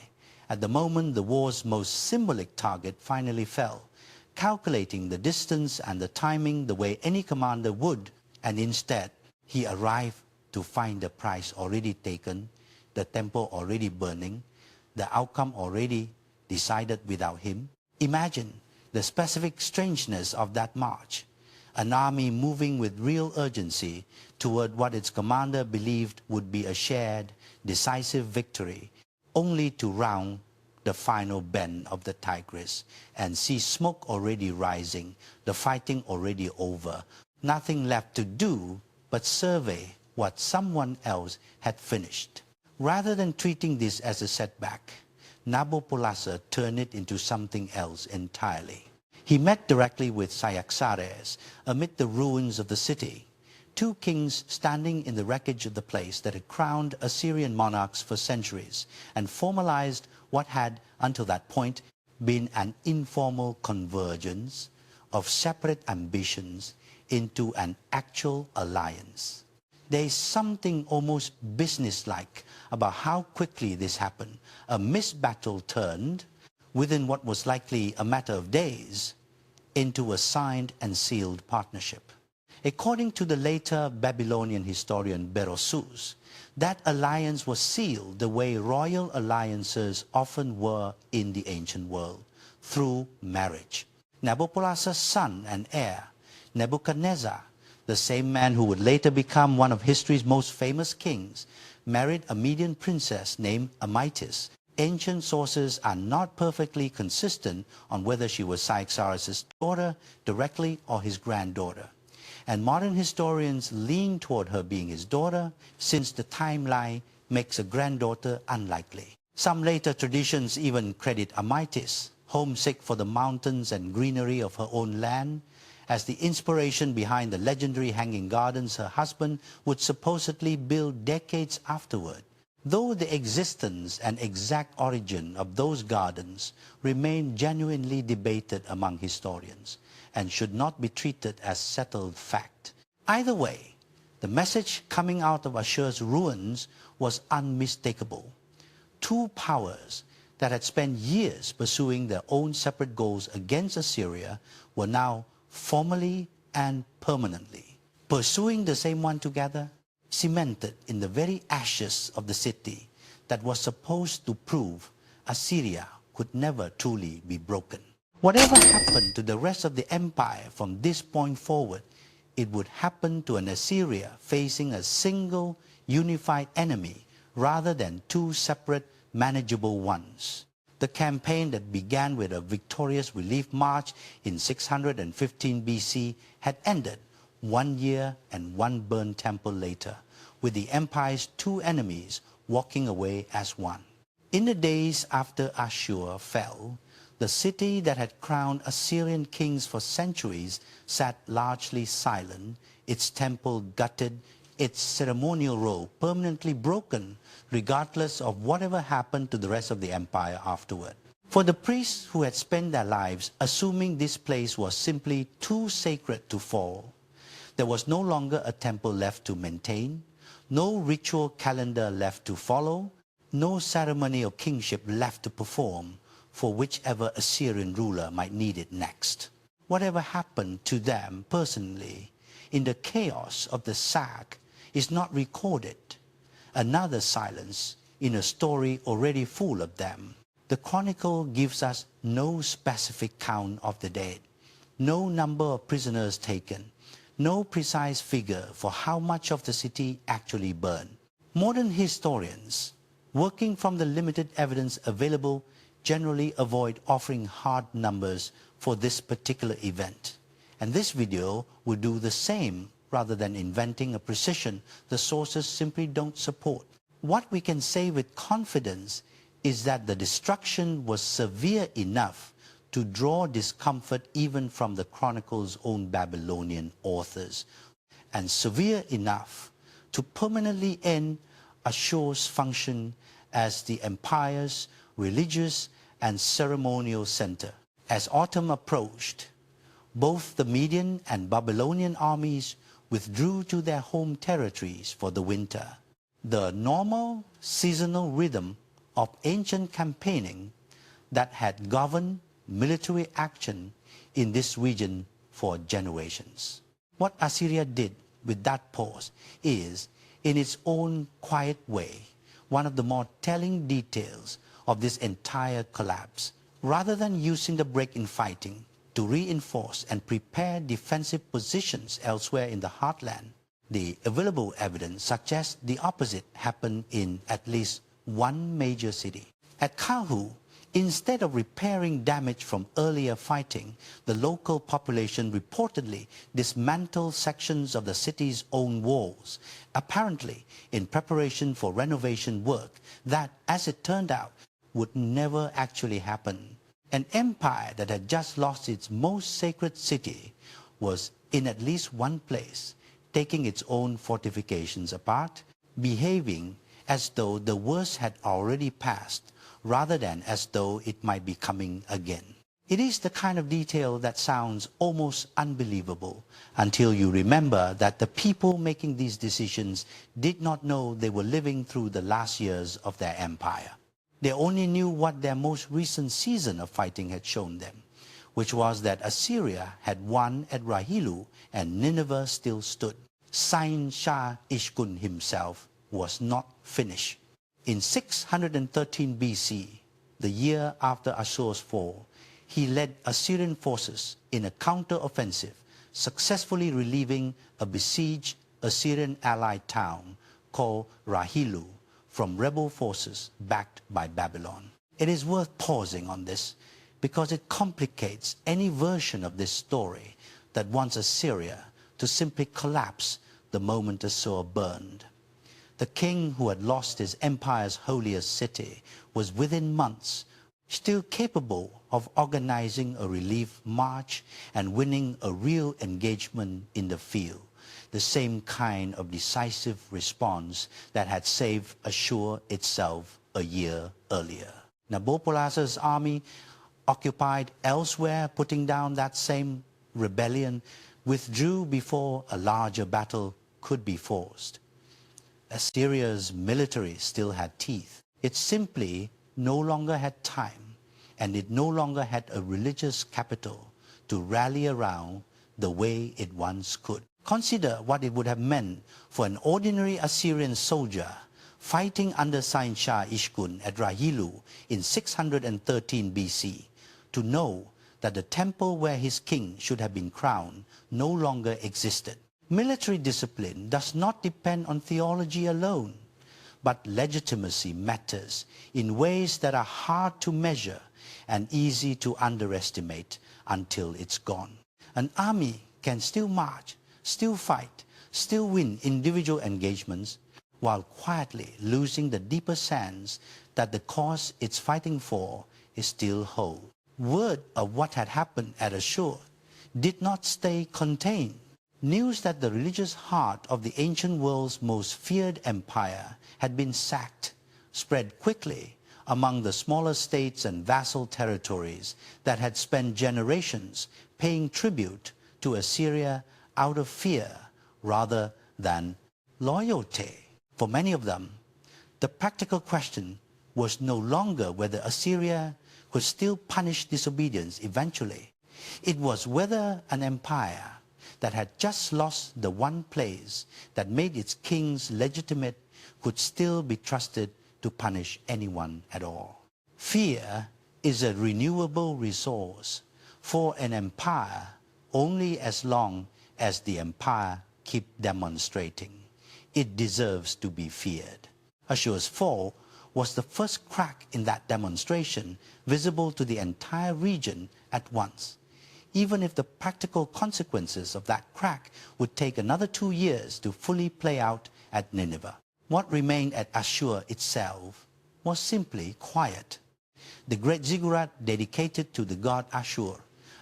at the moment the war's most symbolic target finally fell, calculating the distance and the timing the way any commander would, and instead he arrived to find the price already taken, the temple already burning, the outcome already decided without him. Imagine the specific strangeness of that march. An army moving with real urgency toward what its commander believed would be a shared, decisive victory, only to round the final bend of the Tigris and see smoke already rising, the fighting already over, nothing left to do but survey what someone else had finished. Rather than treating this as a setback, Nabopolassar turned it into something else entirely. He met directly with Cyaxares amid the ruins of the city, 2 kings standing in the wreckage of the place that had crowned Assyrian monarchs for centuries and formalized what had, until that point, been an informal convergence of separate ambitions into an actual alliance. There is something almost businesslike about how quickly this happened. A missed battle turned, within what was likely a matter of days, into a signed and sealed partnership. According to the later Babylonian historian Berosus, that alliance was sealed the way royal alliances often were in the ancient world, through marriage. Nabopolassar's son and heir, Nebuchadnezzar, the same man who would later become one of history's most famous kings, married a Median princess named Amytis, ancient sources are not perfectly consistent on whether she was Cyaxares' daughter directly or his granddaughter. And modern historians lean toward her being his daughter, since the timeline makes a granddaughter unlikely. Some later traditions even credit Amytis, homesick for the mountains and greenery of her own land, as the inspiration behind the legendary hanging gardens her husband would supposedly build decades afterward. Though the existence and exact origin of those gardens remain genuinely debated among historians and should not be treated as settled fact. Either way, the message coming out of Assur's ruins was unmistakable. Two powers that had spent years pursuing their own separate goals against Assyria were now formally and permanently pursuing the same one together, cemented in the very ashes of the city that was supposed to prove Assyria could never truly be broken. Whatever happened to the rest of the empire from this point forward, it would happen to an Assyria facing a single unified enemy rather than two separate manageable ones. The campaign that began with a victorious relief march in 615 BC had ended 1 year and one burned temple later, with the empire's two enemies walking away as one. In the days after Assur fell, the city that had crowned Assyrian kings for centuries sat largely silent, its temple gutted, its ceremonial role permanently broken, regardless of whatever happened to the rest of the empire afterward. For the priests who had spent their lives assuming this place was simply too sacred to fall, there was no longer a temple left to maintain, no ritual calendar left to follow, no ceremony of kingship left to perform for whichever Assyrian ruler might need it next. Whatever happened to them personally in the chaos of the sack is not recorded. Another silence in a story already full of them. The chronicle gives us no specific count of the dead, no number of prisoners taken, no precise figure for how much of the city actually burned. Modern historians, working from the limited evidence available, generally avoid offering hard numbers for this particular event. And this video will do the same rather than inventing a precision the sources simply don't support. What we can say with confidence is that the destruction was severe enough to draw discomfort even from the chronicle's own Babylonian authors, and severe enough to permanently end Assur's function as the empire's religious and ceremonial center. As autumn approached, both the Median and Babylonian armies withdrew to their home territories for the winter. The normal seasonal rhythm of ancient campaigning that had governed military action in this region for generations. What Assyria did with that pause is, in its own quiet way, one of the more telling details of this entire collapse. Rather than using the break in fighting to reinforce and prepare defensive positions elsewhere in the heartland, the available evidence suggests the opposite happened in at least one major city. At Kahu, instead of repairing damage from earlier fighting, the local population reportedly dismantled sections of the city's own walls, apparently in preparation for renovation work that, as it turned out, would never actually happen. An empire that had just lost its most sacred city was in at least one place, taking its own fortifications apart, behaving as though the worst had already passed, rather than as though it might be coming again. It is the kind of detail that sounds almost unbelievable until you remember that the people making these decisions did not know they were living through the last years of their empire. They only knew what their most recent season of fighting had shown them, which was that Assyria had won at Rahilu and Nineveh still stood. Sain Shah Ishkun himself was not finished. In 613 BC, the year after Assur's fall, he led Assyrian forces in a counter-offensive, successfully relieving a besieged Assyrian allied town called Rahilu from rebel forces backed by Babylon. It is worth pausing on this because it complicates any version of this story that wants Assyria to simply collapse the moment Assur burned. The king who had lost his empire's holiest city was within months still capable of organizing a relief march and winning a real engagement in the field, the same kind of decisive response that had saved Assur itself a year earlier. Nabopolassar's army occupied elsewhere, putting down that same rebellion, withdrew before a larger battle could be forced. Assyria's military still had teeth. It simply no longer had time, and it no longer had a religious capital to rally around the way it once could. Consider what it would have meant for an ordinary Assyrian soldier fighting under Sain Shah Ishkun at Rahilu in 613 BC to know that the temple where his king should have been crowned no longer existed. Military discipline does not depend on theology alone, but legitimacy matters in ways that are hard to measure and easy to underestimate until it's gone. An army can still march, still fight, still win individual engagements, while quietly losing the deeper sense that the cause it's fighting for is still whole. Word of what had happened at Assur did not stay contained. News that the religious heart of the ancient world's most feared empire had been sacked spread quickly among the smaller states and vassal territories that had spent generations paying tribute to Assyria out of fear rather than loyalty. For many of them, the practical question was no longer whether Assyria could still punish disobedience eventually. It was whether an empire that had just lost the one place that made its kings legitimate could still be trusted to punish anyone at all. Fear is a renewable resource for an empire only as long as the empire keeps demonstrating. It deserves to be feared. Assur's fall was the first crack in that demonstration visible to the entire region at once, even if the practical consequences of that crack would take another 2 years to fully play out at Nineveh. What remained at Assur itself was simply quiet. The great ziggurat dedicated to the god Assur,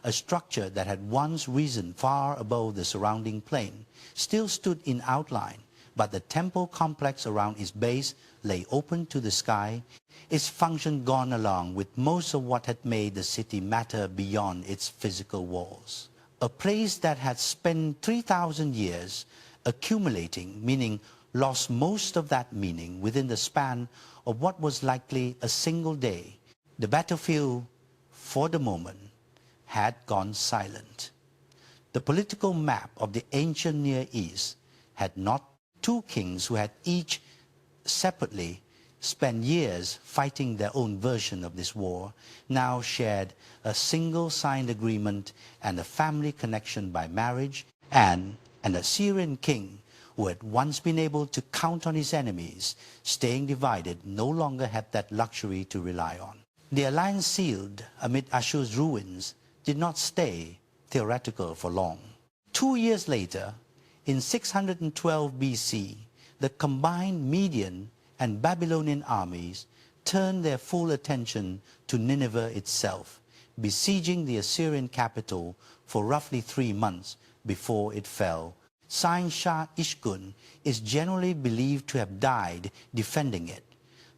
a structure that had once risen far above the surrounding plain, still stood in outline, but the temple complex around its base lay open to the sky, its function gone along with most of what had made the city matter beyond its physical walls. A place that had spent 3,000 years accumulating, meaning lost most of that meaning within the span of what was likely a single day. The battlefield, for the moment, had gone silent. The political map of the ancient Near East had not two kings who had each separately spent years fighting their own version of this war, now shared a single signed agreement and a family connection by marriage, and an Assyrian king who had once been able to count on his enemies, staying divided, no longer had that luxury to rely on. The alliance sealed amid Assur's ruins did not stay theoretical for long. 2 years later, in 612 BC, the combined Median and Babylonian armies turned their full attention to Nineveh itself, besieging the Assyrian capital for roughly 3 months before it fell. Sain Shah Ishkun is generally believed to have died defending it,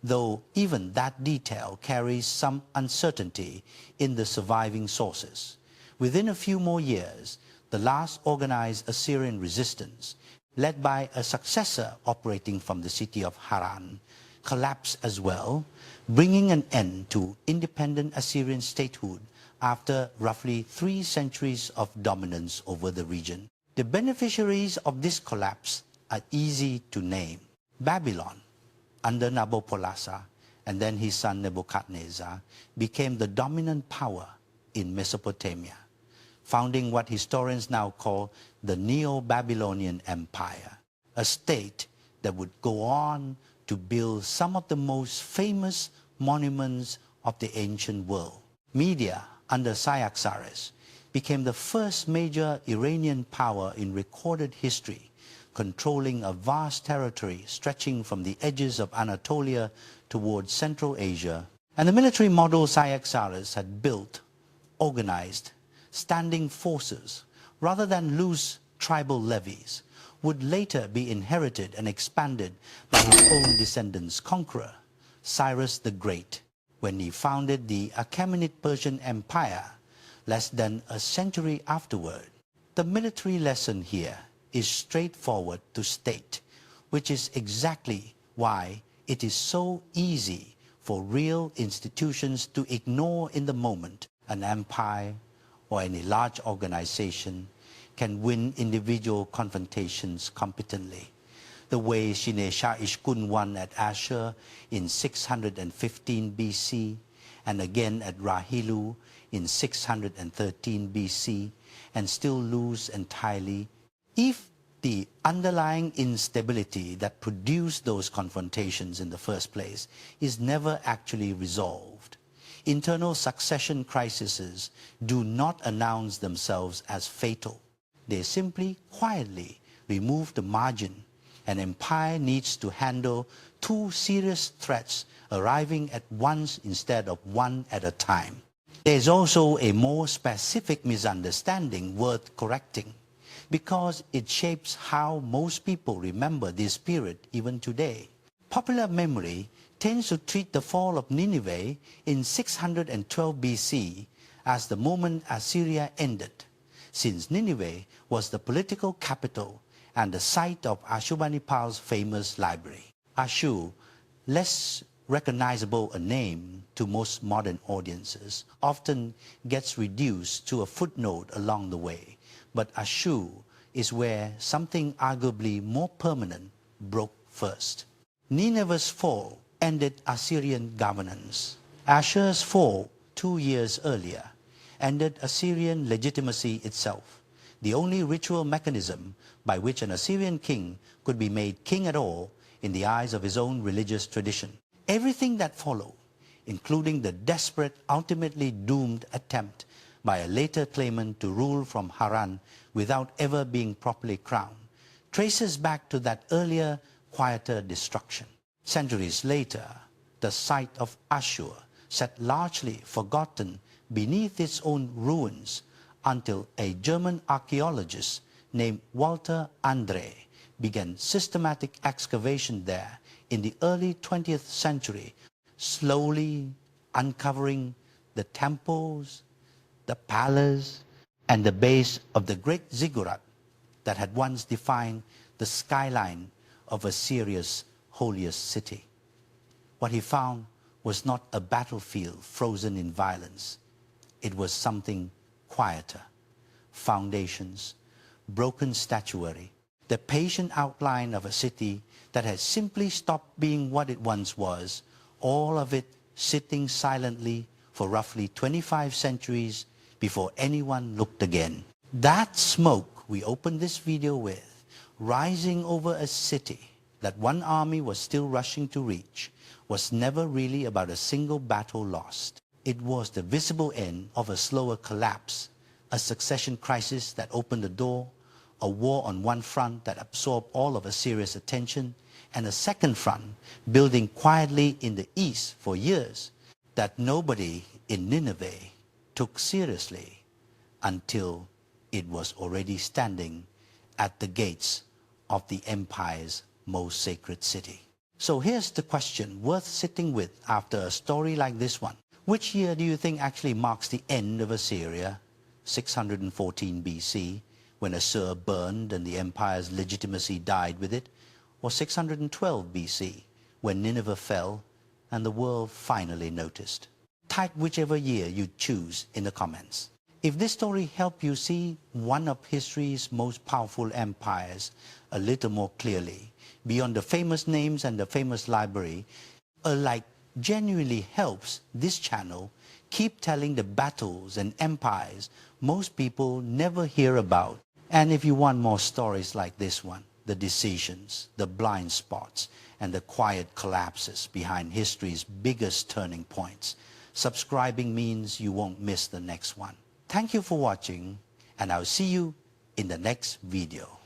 though even that detail carries some uncertainty in the surviving sources. Within a few more years, the last organized Assyrian resistance, led by a successor operating from the city of Haran, collapsed as well, bringing an end to independent Assyrian statehood after roughly 3 centuries of dominance over the region. The beneficiaries of this collapse are easy to name. Babylon, under Nabopolassar, and then his son Nebuchadnezzar, became the dominant power in Mesopotamia, founding what historians now call the Neo-Babylonian Empire, a state that would go on to build some of the most famous monuments of the ancient world. Media under Cyaxares became the first major Iranian power in recorded history, controlling a vast territory stretching from the edges of Anatolia towards Central Asia. And the military model Cyaxares had built, organized, standing forces, rather than loose tribal levies, would later be inherited and expanded by his own descendants, conqueror Cyrus the Great, when he founded the Achaemenid Persian Empire less than a century afterward. The military lesson here is straightforward to state, which is exactly why it is so easy for real institutions to ignore in the moment. An empire or any large organization can win individual confrontations competently, the way Shinesha Ishkun won at Assur in 615 BC, and again at Rahilu in 613 BC, and still lose entirely if the underlying instability that produced those confrontations in the first place is never actually resolved. Internal succession crises do not announce themselves as fatal. They simply quietly remove the margin. An empire needs to handle two serious threats arriving at once instead of one at a time. There is also a more specific misunderstanding worth correcting, because it shapes how most people remember this period even today. Popular memory tends to treat the fall of Nineveh in 612 BC as the moment Assyria ended, since Nineveh was the political capital and the site of Ashurbanipal's famous library. Assur, less recognizable a name to most modern audiences, often gets reduced to a footnote along the way. But Assur is where something arguably more permanent broke first. Nineveh's fall ended Assyrian governance. Assur's fall 2 years earlier ended Assyrian legitimacy itself, the only ritual mechanism by which an Assyrian king could be made king at all in the eyes of his own religious tradition. Everything that followed, including the desperate, ultimately doomed attempt by a later claimant to rule from Haran without ever being properly crowned, traces back to that earlier, quieter destruction. Centuries later, the site of Assur sat largely forgotten beneath its own ruins until a German archaeologist named Walter Andre began systematic excavation there in the early 20th century, slowly uncovering the temples, the palace, and the base of the great ziggurat that had once defined the skyline of Assyria's holiest city. What he found was not a battlefield frozen in violence. It was something quieter: foundations, broken statuary, the patient outline of a city that had simply stopped being what it once was, all of it sitting silently for roughly 25 centuries before anyone looked again. That smoke we opened this video with, rising over a city that one army was still rushing to reach, was never really about a single battle lost. It was the visible end of a slower collapse, a succession crisis that opened the door, a war on one front that absorbed all of Assyria's attention, and a second front building quietly in the east for years that nobody in Nineveh took seriously until it was already standing at the gates of the empire's most sacred city. So here's the question worth sitting with after a story like this one. Which year do you think actually marks the end of Assyria? 614 BC, when Assur burned and the empire's legitimacy died with it? Or 612 BC, when Nineveh fell and the world finally noticed? Type whichever year you choose in the comments. If this story helped you see one of history's most powerful empires a little more clearly, beyond the famous names and the famous library, a like genuinely helps this channel keep telling the battles and empires most people never hear about. And if you want more stories like this one, the decisions, the blind spots, and the quiet collapses behind history's biggest turning points. Subscribing means you won't miss the next one. Thank you for watching, and I'll see you in the next video.